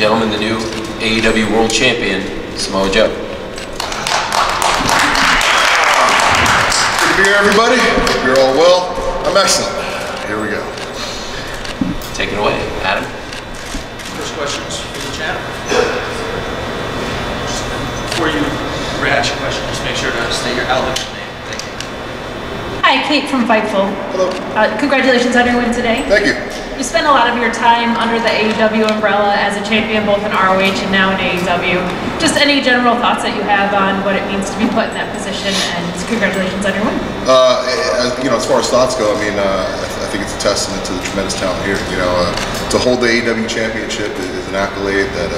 gentlemen, the new AEW World Champion, Samoa Joe. Good to be here, everybody. Hope you're all well. I'm excellent. Here we go. Take it away, Adam. First questions from the chat. Before you ask your question, just make sure to state your outlet name. Thank you. Hi, Kate from Fightful. Hello. Congratulations on your win today. Thank you. You spent a lot of your time under the AEW umbrella as a champion, both in ROH and now in AEW. Just any general thoughts that you have on what it means to be put in that position, and congratulations on your win. As far as thoughts go, I think it's a testament to the tremendous talent here. To hold the AEW championship is an accolade that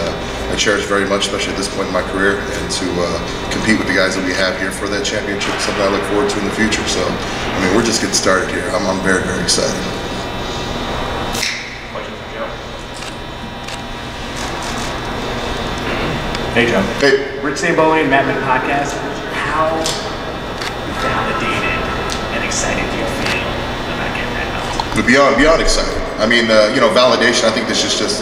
I cherish very much, especially at this point in my career, and to compete with the guys that we have here for that championship is something I look forward to in the future. So, we're just getting started here. I'm very, very excited. Hey, Joe. Hey. Rich Zamboli and Matt Mid Podcast. How validated and excited do you feel about getting that belt? Beyond excited. Validation, I think this is just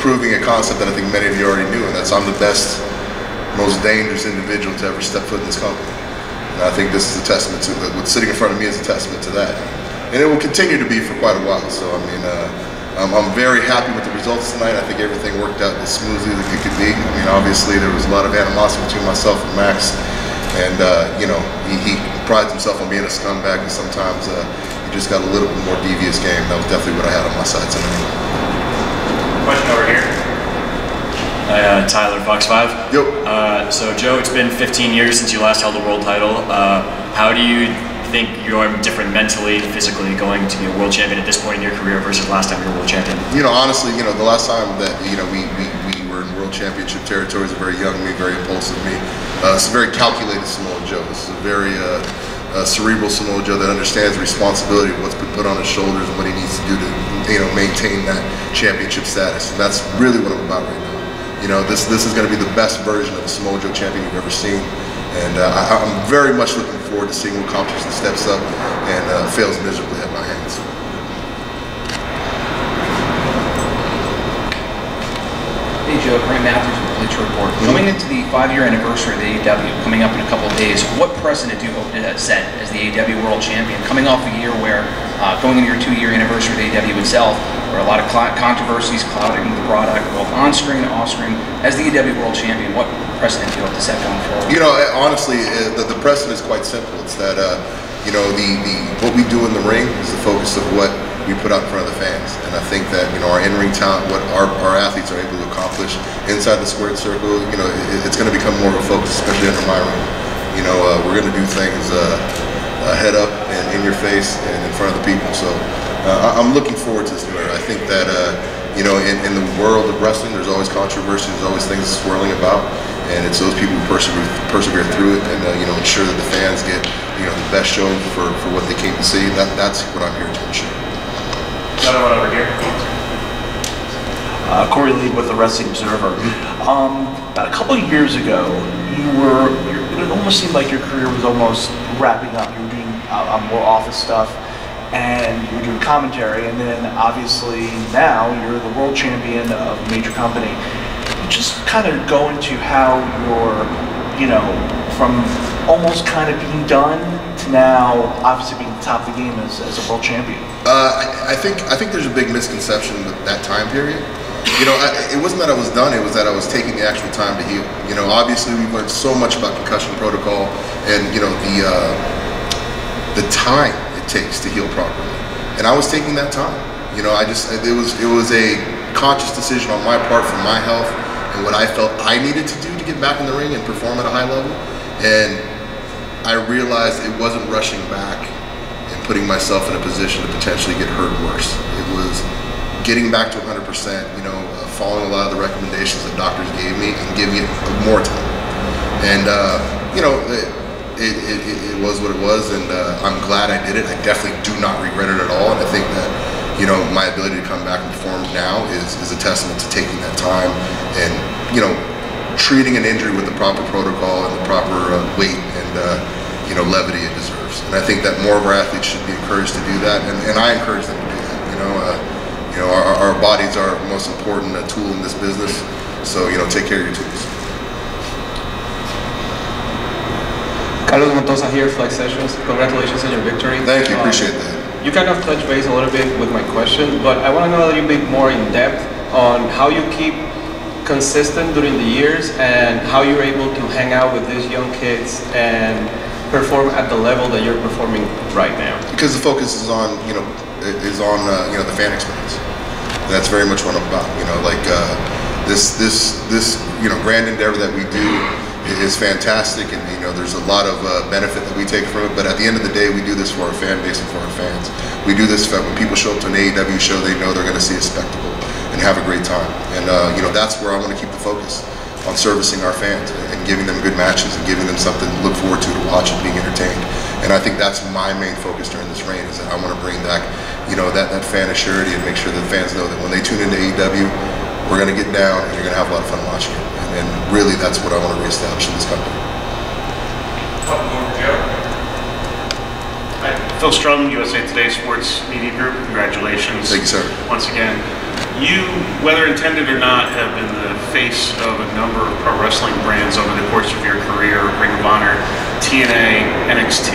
proving a concept that I think many of you already knew, and that's I'm the best, most dangerous individual to ever step foot in this company. And I think this is a testament to what's sitting in front of me is a testament to that. And it will continue to be for quite a while. So, I'm very happy with the results tonight. I think everything worked out as smoothly as it could be. Obviously there was a lot of animosity between myself and Max, and he prides himself on being a scumbag, and sometimes he just got a little bit more devious game. That was definitely what I had on my side tonight. Question over here. Tyler, Fox 5. Yep. So Joe, it's been 15 years since you last held the world title. How do you think you're different mentally, physically, going to be a world champion at this point in your career versus last time you were world champion? Honestly, the last time that we were in world championship territory is a very young me, very impulsive me. It's a very calculated Samoa Joe. This is a very cerebral Samoa Joe that understands the responsibility of what's been put on his shoulders and what he needs to do to maintain that championship status. And that's really what I'm about right now. This is going to be the best version of a Samoa Joe champion you've ever seen. And I'm very much looking forward to seeing who competition steps up and fails miserably at my hands. Hey Joe, Grant Matthews with Bleacher Report. Going into the 5-year anniversary of the AEW, coming up in a couple of days, what precedent do you hope to set as the AEW World Champion? Coming off a year where, going into your 2-year anniversary of the AEW itself, where a lot of controversies clouding the product, both on-screen and off-screen, as the AEW World Champion, what precedent do you hope to set going forward? Honestly, the precedent is quite simple. It's that, what we do in the ring is the focus of what we put out in front of the fans. And I think that, our in-ring talent, what our athletes are able to accomplish inside the squared circle, it's going to become more of a focus, especially under my ring. We're going to do things head up and in your face and in front of the people. So I'm looking forward to this new era. I think that, in the world of wrestling, there's always controversy, there's always things swirling about, and it's those people who persevere through it and ensure that the fans get the best show for what they came to see. That's what I'm here to ensure. Another one over here. Corey Lee with the Wrestling Observer. About a couple of years ago, it almost seemed like your career was almost wrapping up. You were doing more office stuff, and you were doing commentary, and then obviously now you're the world champion of a major company. Just kind of go into how you're, from almost kind of being done to now obviously being the top of the game as a world champion. I think there's a big misconception with that time period. It wasn't that I was done, it was that I was taking the actual time to heal. Obviously we've learned so much about concussion protocol and, the time it takes to heal properly. And I was taking that time. It was a conscious decision on my part for my health and what I felt I needed to do to get back in the ring and perform at a high level. And I realized it wasn't rushing back and putting myself in a position to potentially get hurt worse. It was getting back to 100%, following a lot of the recommendations that doctors gave me and giving it more time. And, it was what it was, and I'm glad I did it. I definitely do not regret it at all, and I think that, my ability to come back and perform now is a testament to taking that time and, treating an injury with the proper protocol and the proper weight and, levity it deserves. And I think that more of our athletes should be encouraged to do that, and I encourage them to do that. You know, our bodies are our most important tool in this business. So, you know, take care of your tools. Carlos Montosa here, Flex Sessions. Congratulations on your victory. Thank you, appreciate that. You kind of touched base a little bit with my question, but I want to know a little bit more in depth on how you keep consistent during the years and how you're able to hang out with these young kids and perform at the level that you're performing right now. Because the focus is on, you know, the fan experience. That's very much what I'm about. You know, like this you know, grand endeavor that we do is fantastic, and you know, there's a lot of benefit that we take from it. But at the end of the day, we do this for our fan base and for our fans. We do this for when people show up to an AEW show, they know they're going to see a spectacle and have a great time. And you know, that's where I want to keep the focus on servicing our fans and giving them good matches and giving them something to look forward to watch and being entertained. And I think that's my main focus during this reign, is that I want to bring back, you know, that fan assurity and make sure that fans know that when they tune into AEW, we're going to get down and you're going to have a lot of fun watching it. And really, that's what I want to reestablish in this company. Hi, Phil Strum, USA Today Sports Media Group. Congratulations. Thank you, sir. Once again, you, whether intended or not, have been the face of a number of pro wrestling brands over the course of your career: Ring of Honor, TNA, NXT,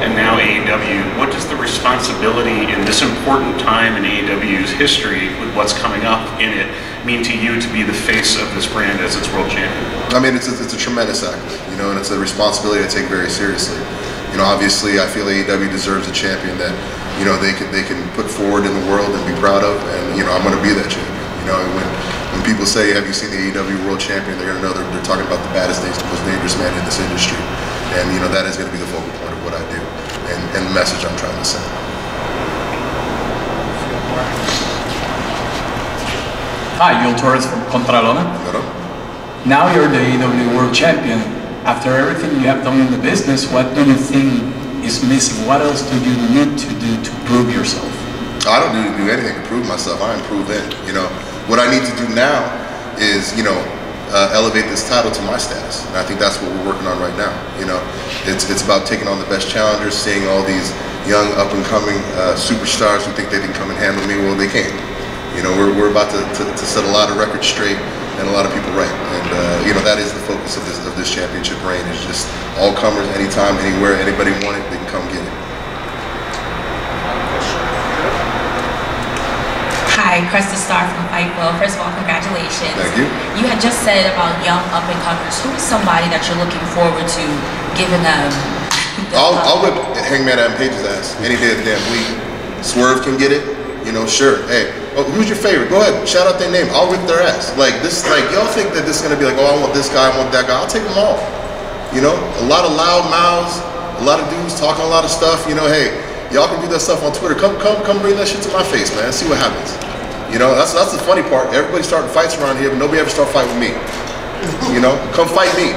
and now AEW. What does the responsibility in this important time in AEW's history, with what's coming up in it, mean to you to be the face of this brand as its world champion? I mean, it's a tremendous act, you know, and it's a responsibility I take very seriously. You know, obviously, I feel AEW deserves a champion that, you know, they can put forward in the world and be proud of, and you know, I'm going to be that champion. You know, when people say, "Have you seen the AEW World Champion?" they're going to know they're talking about the baddest, most dangerous man in this industry, and you know, that is going to be the focal point of what I do and the message I'm trying to send. Hi, Joel Torres from Contralona. Hello. Now you're the AEW World Champion. After everything you have done in the business, what do you think is missing? What else do you need to do to prove yourself? I don't need to do anything to prove myself. I am proven. You know, what I need to do now is, you know, elevate this title to my status, and I think that's what we're working on right now. You know, it's about taking on the best challengers, seeing all these young up and coming superstars who think they can come and handle me. Well, they can't. You know, we're about to set a lot of records straight and a lot of people right, and you know, that is the focus of this championship reign. Is just all comers, anytime, anywhere, anybody want it, they can come get it. Hi, Cresta Star from Fightful. First of all, congratulations. Thank you. You had just said about young up-and-comers. Who is somebody that you're looking forward to giving them? I'll whip Hangman Adam Page's ass any day of the damn week. Swerve can get it, you know, sure. Hey, who's your favorite? Go ahead, shout out their name. I'll whip their ass. Like this, like y'all think that this is gonna be like, oh, I want this guy, I want that guy. I'll take them all. You know, a lot of loud mouths, a lot of dudes talking a lot of stuff. You know, hey, y'all can do that stuff on Twitter. Come bring that shit to my face, man. See what happens. You know, that's the funny part. Everybody's starting fights around here, but nobody ever start fighting with me. You know, come fight me.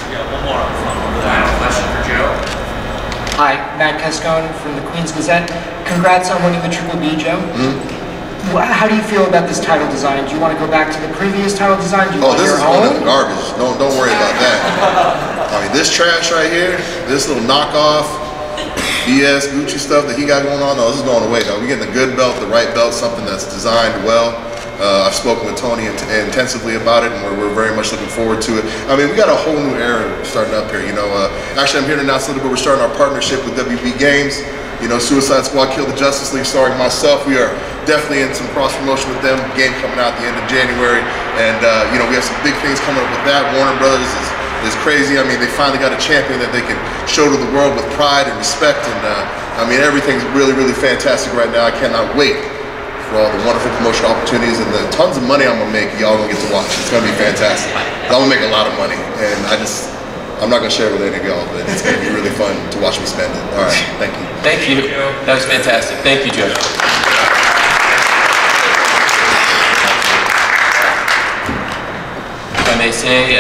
Yeah, one more up front. Final question for Joe. Hi, Matt Cascone from the Queen's Gazette. Congrats on winning the Triple B, Joe. How do you feel about this title design? Do you want to go back to the previous title design? Do you want this your is own? one of the garbage. Don't worry about that. I mean, this trash right here, this little knockoff BS Gucci stuff that he got going on, no, this is going away, though. We're getting a good belt, the right belt, something that's designed well. I've spoken with Tony intensively about it, and we're very much looking forward to it. I mean, we got a whole new era starting up here, you know. Actually, I'm here to announce a little bit, we're starting our partnership with WB Games. You know, Suicide Squad Kill the Justice League, starring myself. We are definitely in some cross-promotion with them. Game coming out at the end of January. And, you know, we have some big things coming up with that. Warner Brothers is crazy. I mean, they finally got a champion that they can show to the world with pride and respect. And, I mean, everything's really, really fantastic right now. I cannot wait for all the wonderful promotional opportunities and the tons of money I'm going to make. Y'all going to get to watch. It's going to be fantastic. I'm going to make a lot of money. And I'm not going to share it with any of y'all, but it's going to be really fun to watch me spend it. All right, thank you. Thank you. That was fantastic. Thank you, Joe. If I may say,